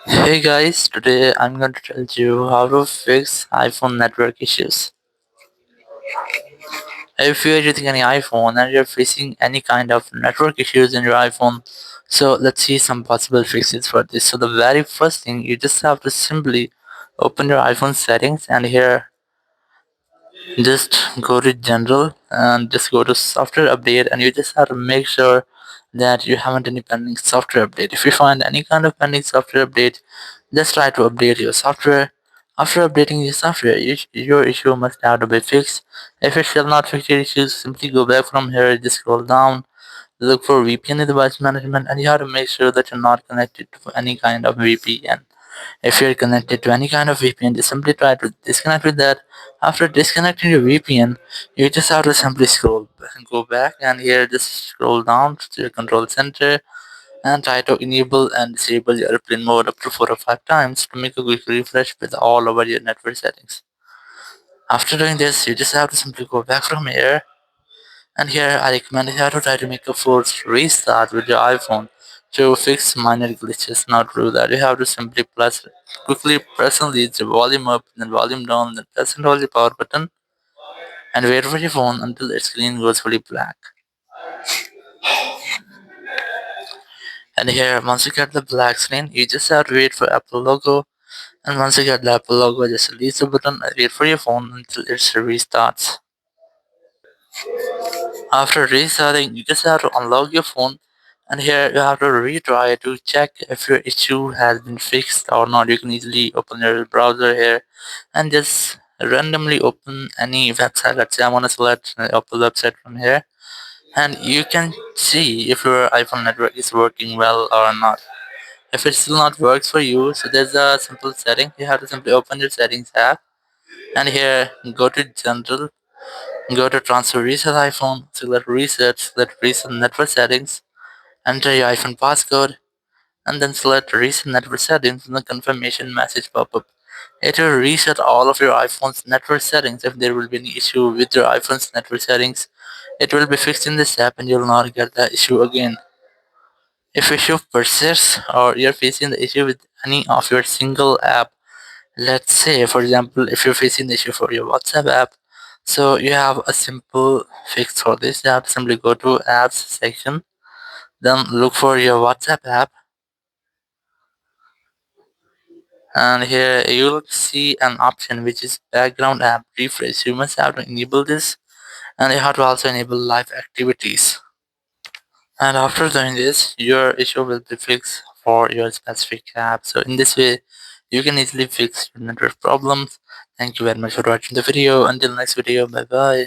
Hey guys, today I'm going to tell you how to fix iPhone network issues. If you're using any iPhone and you're facing any kind of network issues in your iPhone, so let's see some possible fixes for this. So the very first thing, you just have to simply open your iPhone settings, and here just go to general and just go to software update, and you just have to make sure that you haven't any pending software update. If you find any kind of pending software update, just try to update your software. After updating your software, your issue must have to be fixed. If it shall not fix your issues, simply go back from here, just scroll down, look for VPN Device Management, and you have to make sure that you're not connected to any kind of VPN. If you're connected to any kind of VPN, just simply try to disconnect with that. After disconnecting your VPN, you just have to simply go back, and here just scroll down to your control center and try to enable and disable your airplane mode up to 4 or 5 times to make a quick refresh with all over your network settings. After doing this, you just have to simply go back from here, and here I recommend you have to try to make a forced restart with your iPhone to fix minor glitches. Now to do that, you have to simply quickly press and leave the volume up, then volume down, then press and hold the power button and wait for your phone until its screen goes fully black. And here, once you get the black screen, you just have to wait for Apple logo. And once you get the Apple logo, just release the button and wait for your phone until it restarts. After restarting, you just have to unlock your phone, and here you have to retry to check if your issue has been fixed or not. You can easily open your browser here and just randomly open any website. Let's say I want to select an Apple website from here, and you can see if your iPhone network is working well or not. If it still not works for you, so there's a simple setting. You have to simply open your settings app, and here go to general, go to transfer reset iPhone, select reset network settings, enter your iPhone passcode, and then select reset network settings, and the confirmation message pop up. It will reset all of your iPhone's network settings. If there will be any issue with your iPhone's network settings, it will be fixed in this app and you'll not get that issue again. If issue persists or you're facing the issue with any of your single app, let's say for example if you're facing the issue for your WhatsApp app, so you have a simple fix for this. You have to simply go to apps section, then look for your WhatsApp app, and here you'll see an option which is background app refresh. You must have to enable this, and you have to also enable live activities. And after doing this, your issue will be fixed for your specific app. So in this way, you can easily fix your network problems. Thank you very much for watching the video. Until next video, bye bye.